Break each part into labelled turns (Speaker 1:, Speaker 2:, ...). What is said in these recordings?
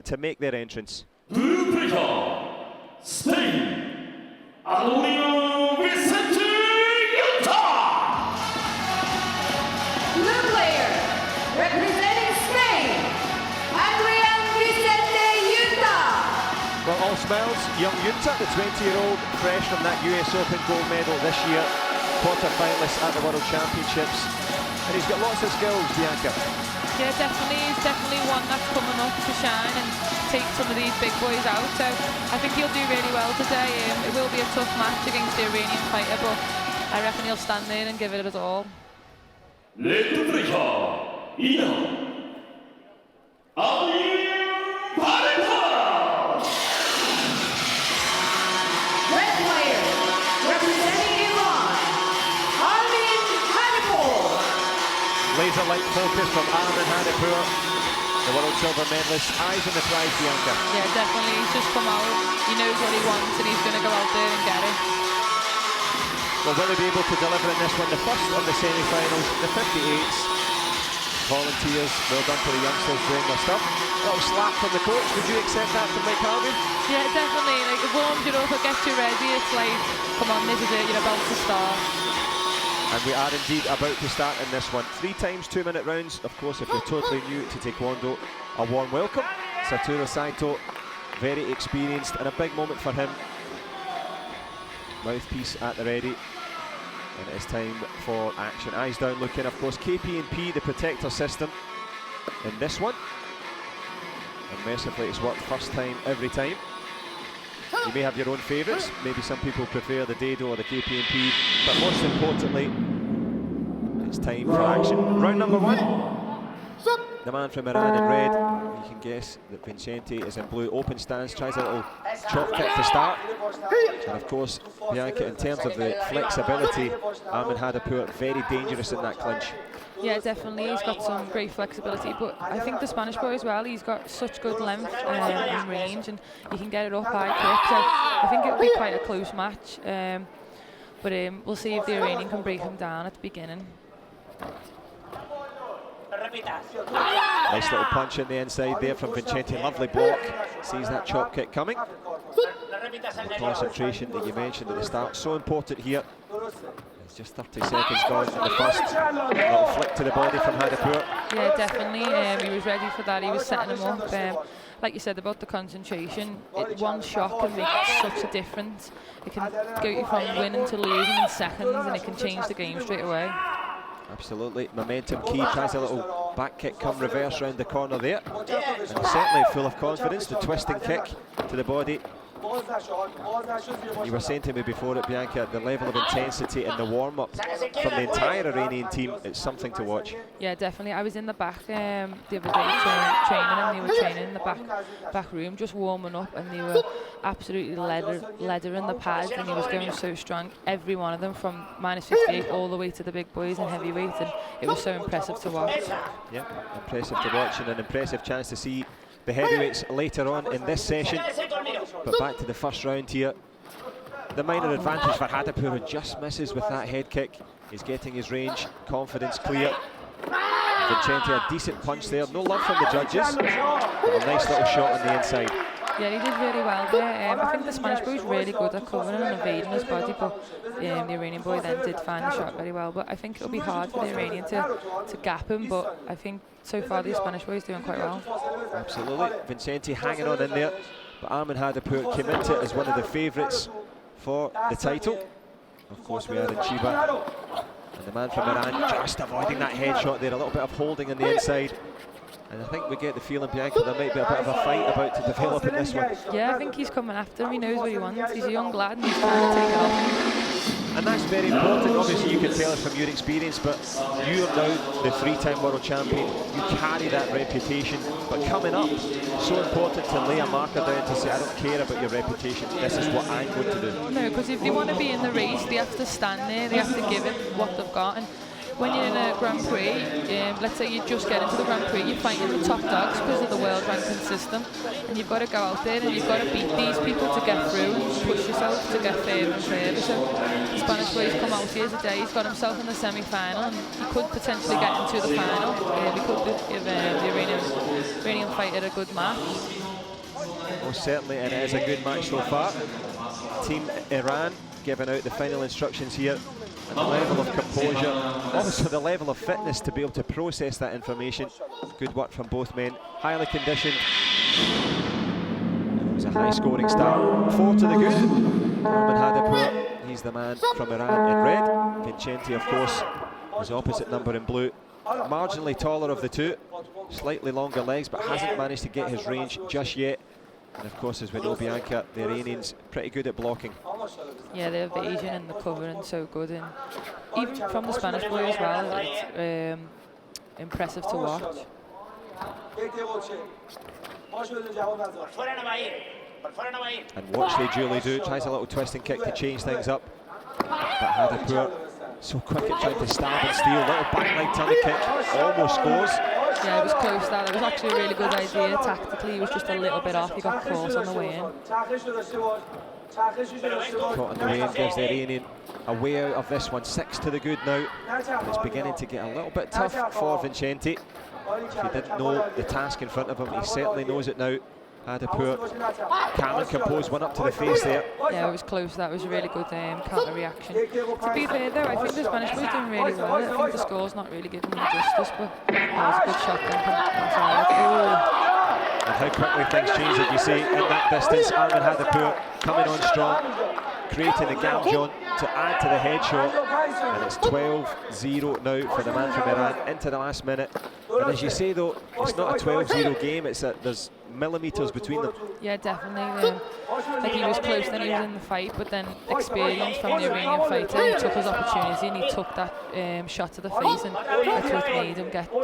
Speaker 1: to make their entrance.
Speaker 2: Spain, Adrian VICENTE YUNTA.
Speaker 3: Blue player, representing Spain, Adrian VICENTE YUNTA.
Speaker 1: Well, all smiles, young YUNTA, the 20-year-old, fresh from that US Open gold medal this year, quarter-finalist at the World Championships. And he's got lots of skills, Bianca.
Speaker 4: Yeah, definitely. He's definitely one that's coming up to shine and take some of these big boys out. So I think he'll do really well today. It will be a tough match against the Iranian fighter, but I reckon he'll stand there and give it his all.
Speaker 2: Red player,
Speaker 3: representing Iran, Armin.
Speaker 1: Laser-like focus from Armin, the world silver medalist. Eyes on the prize, Bianca.
Speaker 4: Yeah, definitely. He's just come out. He knows what he wants and he's going to go out there and get it.
Speaker 1: Well, will he be able to deliver in this one? The first of the semi-finals, the 58s. Volunteers, well done to the youngsters doing their stuff. A little slap from the coach. Would you accept that from Mike Harvey?
Speaker 4: Yeah, definitely. Like, it warms you up, it gets you ready. It's like, come on, this is it, you're about to start.
Speaker 1: And we are indeed about to start in this one. 3 times 2-minute rounds. Of course, if you're totally new to Taekwondo, a warm welcome. Satoru Saito, very experienced, and a big moment for him. Mouthpiece at the ready. And it is time for action. Eyes down looking, of course, KP&P, the protector system in this one. And mercifully, it's worked first time, every time. You may have your own favourites. Maybe some people prefer the Dado or the KP&P, but most importantly, it's time for action. Round number 1. The man from Iran in red. You can guess that Vicente is in blue. Open stance, tries a little chop kick to start. And of course, Bianca, in terms of the flexibility, Armin HADIPOUR very dangerous in that clinch.
Speaker 4: Yeah, definitely. He's got some great flexibility, but I think the Spanish boy as well, he's got such good length and range, and he can get it up high quick. So I think it'll be quite a close match. But we'll see if the Iranian can break him down at the beginning.
Speaker 1: Nice little punch in the inside there from Vicente. Lovely block. Sees that chop kick coming. The concentration that you mentioned at the start, so important here. It's just 30 seconds gone in the first. Little flick to the body from HADIPOUR.
Speaker 4: Yeah, definitely. He was ready for that. He was setting him up. Like you said about the concentration, one shot can make such a difference. It can go you from winning to losing in seconds, and it can change the game straight away.
Speaker 1: Absolutely. Momentum key. Tries a little back kick, come reverse round the corner there. And certainly full of confidence. The twisting kick to the body. You were saying to me before it, Bianca, the level of intensity in the warm-up from the entire Iranian team, it's something to watch.
Speaker 4: Yeah, definitely. I was in the back the other day training, and they were training in the back room, just warming up, and they were absolutely leather in the pads, and he was going so strong. Every one of them, from -58 all the way to the big boys and heavyweight, and it was so impressive to watch.
Speaker 1: Yeah, impressive to watch, and an impressive chance to see the heavyweights later on in this session. But back to the first round here. The minor advantage for HADIPOUR, who just misses with that head kick. He's getting his range, confidence clear. Vicente, a decent punch there. No love from the judges, but a nice little shot on the inside.
Speaker 4: Yeah, he did really well there. I think the Spanish boy is really good at covering and evading his body, but the Iranian boy then did find the shot very well. But I think it'll be hard for the Iranian to gap him, but I think so far the Spanish boy is doing quite well.
Speaker 1: Absolutely. Vicente hanging on in there, but Armin HADIPOUR came into it as one of the favourites for the title. Of course, we are in Chiba. And the man from Iran just avoiding that headshot there, a little bit of holding on the inside. And I think we get the feeling, Bianca, there might be a bit of a fight about to develop in this one.
Speaker 4: Yeah, I think he's coming after him. He knows what he wants. He's a young lad and he's trying to take it off.
Speaker 1: And that's very important. Obviously, you can tell us from your experience, but you are now the 3-time world champion. You carry that reputation. But coming up, so important to lay a marker down to say, I don't care about your reputation. This is what I'm going to do.
Speaker 4: No, because if they want to be in the race, they have to stand there. They have to give it what they've got. And when you're in a Grand Prix, let's say you just get into the Grand Prix, you're fighting the top dogs because of the world ranking system, and you've got to go out there and you've got to beat these people to get through and push yourself to get further and further. So the Spanish boy's come out here today, he's got himself in the semi-final, and he could potentially get into the final. We could give the Iranian fighter a good match.
Speaker 1: Most certainly, and it is a good match so far. Team Iran giving out the final instructions here, and the level of composure, also the level of fitness to be able to process that information. Good work from both men, highly conditioned. It was a high scoring start. 4 to the good. Armin HADIPOUR, he's the man from Iran in red. VICENTE, of course, his opposite number in blue. Marginally taller of the two, slightly longer legs, but hasn't managed to get his range just yet. And of course, as we know, Bianca, the Iranians pretty good at blocking.
Speaker 4: Yeah, the evasion and the covering so good, and even from the Spanish boy as well, it's impressive to watch.
Speaker 1: And watch they duly do, tries a little twist and kick to change things up. But HADIPOUR so quick at trying to stab and steal, little back leg turning kick, almost scores.
Speaker 4: Yeah, it was close that. It was actually a really good idea. Tactically, he was just a little bit off. He got caught on the way in.
Speaker 1: Caught on the way in, gives the Iranian a way out of this one. 6 to the good now. And it's beginning to get a little bit tough for VICENTE. If he didn't know the task in front of him, he certainly knows it now. HADIPOUR calm and composed, one up to the face there.
Speaker 4: Yeah, it was close. That was a really good counter reaction. To be fair though, I think the Spanish boy's doing really well. I think the score's not really giving them justice, but that was a good shot then from inside.
Speaker 1: And how quickly things change, as you see, in that distance. Armin HADIPOUR coming on strong, creating the gamjon to add to the headshot. And it's 12-0 now for the man from Iran into the last minute. And as you say though, it's not a 12-0 game, it's that there's millimetres between them.
Speaker 4: Yeah, definitely. Like he was close, then he was in the fight, but then experience from the Iranian fighter, he took his opportunity and he took that shot to the face, and that's what made him get to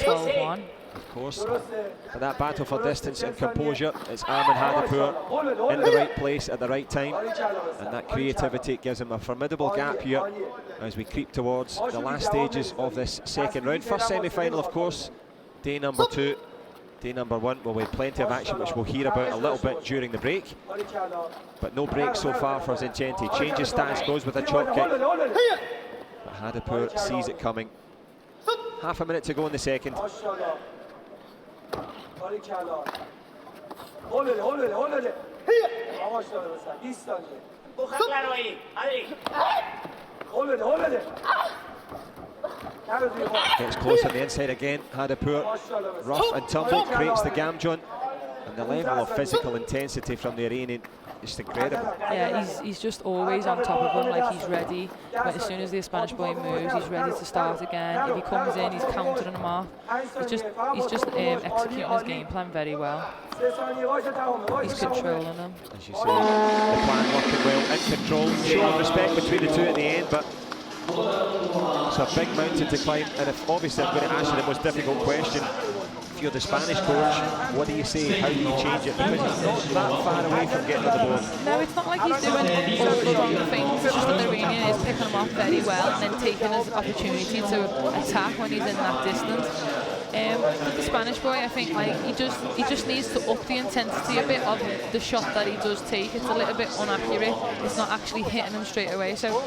Speaker 4: 12-1.
Speaker 1: Of course, for that battle for distance and composure, it's Armin HADIPOUR in the right place at the right time, and that creativity gives him a formidable gap here as we creep towards the last stages of this second round. First semi-final, of course, day number 2. Day number 1 will have plenty of action, which we'll hear about a little bit during the break. But no break so far for VICENTE. Changes stance, goes with a chop kick. But HADIPOUR sees it coming. Half a minute to go in the second. Gets close on the inside again. HADIPOUR, rough and tumble, creates the gamjon, and the level of physical intensity from the Iranian is incredible.
Speaker 4: Yeah, he's just always on top of him, like he's ready. But as soon as the Spanish boy moves, he's ready to start again. If he comes in, he's countering him off. He's just executing his game plan very well. He's controlling them.
Speaker 1: As you say, the plan working well, in control, showing respect between the two at the end, but it's a big mountain to climb. And if obviously I'm going to ask you the most difficult question, if you're the Spanish coach, what do you say? How do you change it? Because he's not that far away from getting on the board.
Speaker 4: No, it's not like he's doing all the wrong things. It's just that the Iranian is picking him off very well and then taking his opportunity to attack when he's in that distance. With the Spanish boy, I think like he just needs to up the intensity a bit of the shot that he does take. It's a little bit inaccurate. It's not actually hitting him straight away. So,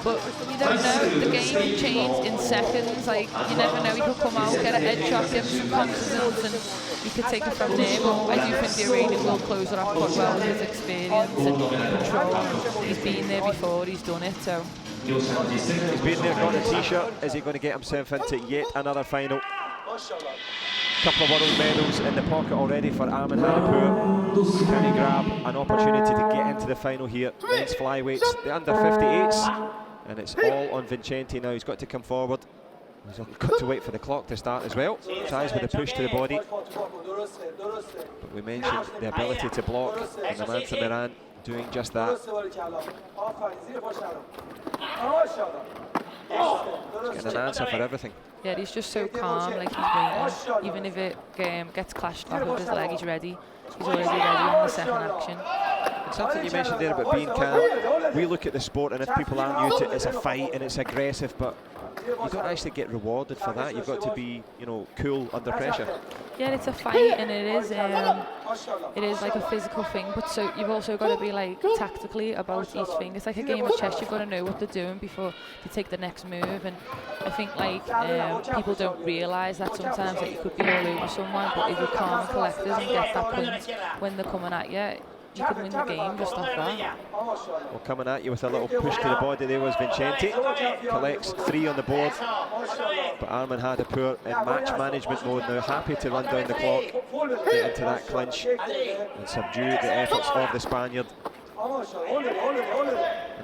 Speaker 4: but you don't know. The game can change in seconds. Like you never know. He could come out, get a head shot, give him some confidence, and he could take it from there. But I do think the Iranian will close it off quite well with his experience and control. He's been there before. He's done it. So.
Speaker 1: He's been there, got a t-shirt. Is he going to get himself into yet another final? Couple of world medals in the pocket already for Armin HADIPOUR. Can he grab an opportunity to get into the final here? Men's flyweights, the under 58s, and it's all on VICENTE now. He's got to come forward. He's got to wait for the clock to start as well. Tries with a push to the body. But we mentioned the ability to block, and the man from Iran doing just that. He's getting an answer for everything.
Speaker 4: Yeah, he's just so calm, like he's waiting. Even if it gets clashed off with his leg, he's ready. He's already ready on the second action.
Speaker 1: And something you mentioned there about being calm. We look at the sport, and if people aren't new to it, it's a fight and it's aggressive, but you don't actually get rewarded for that. You've got to be, you know, cool under pressure.
Speaker 4: Yeah, it's a fight, and it is like a physical thing, but so you've also got to be like tactically about each thing. It's like a game of chess. You've got to know what they're doing before they take the next move, and I think like people don't realise that sometimes that you could be all over someone, but if you're calm and collected and get that point when they're coming at you, you can win the game just off that.
Speaker 1: Well, coming at you with a little push to the body there was Vicente. Collects 3 on the board. But Armin HADIPOUR in match management mode now, happy to run down the clock, get into that clinch and subdue the efforts of the Spaniard. And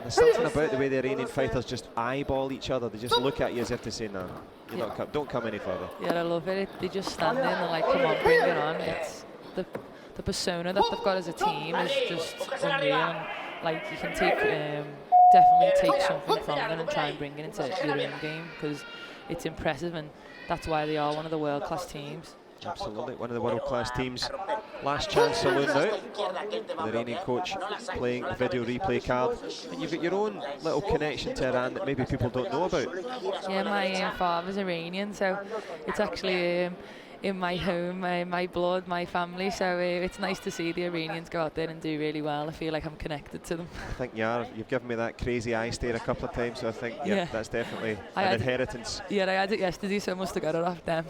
Speaker 1: there's something about the way the Iranian fighters just eyeball each other. They just look at you as if to say, no, don't come any further.
Speaker 4: Yeah, I love it. They just stand there and they're like, come on, bring it on. It's the persona that they've got as a team is just unreal, and like you can take definitely take something from them and try and bring it into your own game, because it's impressive, and that's why they are one of the world-class teams.
Speaker 1: Absolutely, one of the world-class teams. Last chance saloon now. The Iranian coach playing a video replay card, and you've got your own little connection to Iran that maybe people don't know about.
Speaker 4: Yeah, my father's Iranian, so it's actually in my home, my blood, my family, so it's nice to see the Iranians go out there and do really well. I feel like I'm connected to them.
Speaker 1: I think you are. You've given me that crazy eye stare a couple of times, so I think that's definitely an inheritance.
Speaker 4: Yeah, I had it yesterday, so I must have got it off them.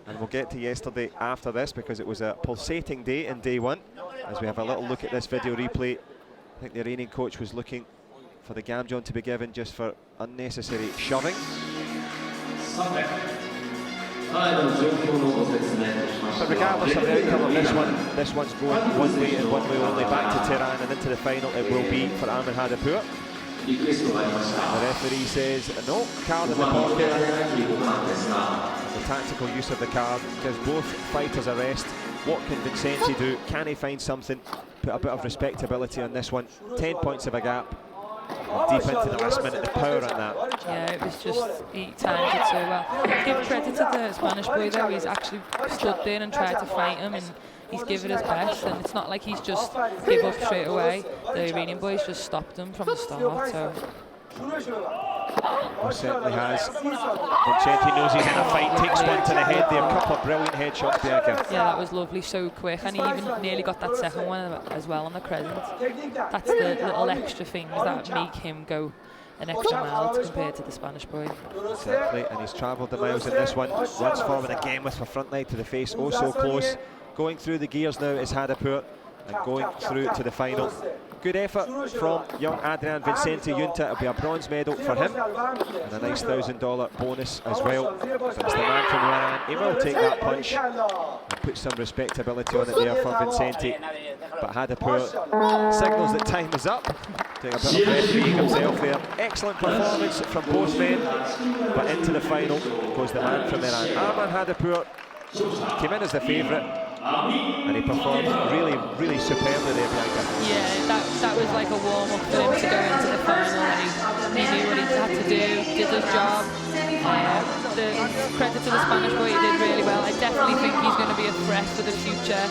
Speaker 1: And we'll get to yesterday after this, because it was a pulsating day in day one. As we have a little look at this video replay, I think the Iranian coach was looking for the Gamjon to be given just for unnecessary shoving. But regardless of the outcome of this one's going one way and one way only, back to Tehran and into the final it will be for Armin HADIPOUR. The referee says no, card in the pocket. The tactical use of the card gives both fighters a rest. What can Vicente do? Can he find something? Put a bit of respectability on this one. 10 points of a gap. Deep into the last minute, the power on that.
Speaker 4: Yeah, it was just, he timed it so well. Give credit to the Spanish boy though, he's actually stood there and tried to fight him, and he's given his best, and it's not like he's just give up straight away. The Iranian boys just stopped him from the start, so.
Speaker 1: He certainly has. Vicente knows he's in a fight, takes one to the head there, a couple of brilliant headshots, Bianca.
Speaker 4: Yeah, that was lovely, so quick, and he even nearly got that second one as well on the crescent. That's the little extra things that make him go an extra mile compared to the Spanish boy.
Speaker 1: Exactly, and he's travelled the miles in this one. Runs forward again with a front leg to the face, oh so close. Going through the gears now is HADIPOUR, and going through to the final. Good effort from young Adrian. Vicente YUNTA, it'll be a bronze medal for him, and a nice $1,000 bonus as well. But it's the man from Iran, he will take that punch and put some respectability on it there for Vicente. But HADIPOUR signals that time is up. Doing a bit of refereeing himself there. Excellent performance from both men, but into the final goes the man from Iran. Armin HADIPOUR came in as the favourite, and he performed really superbly there, Bianca.
Speaker 4: Yeah, that was like a warm-up for him to go into the final, and he knew what he had to do, did his job. The credit to the Spanish boy, he did really well. I definitely think he's going to be a threat for the future.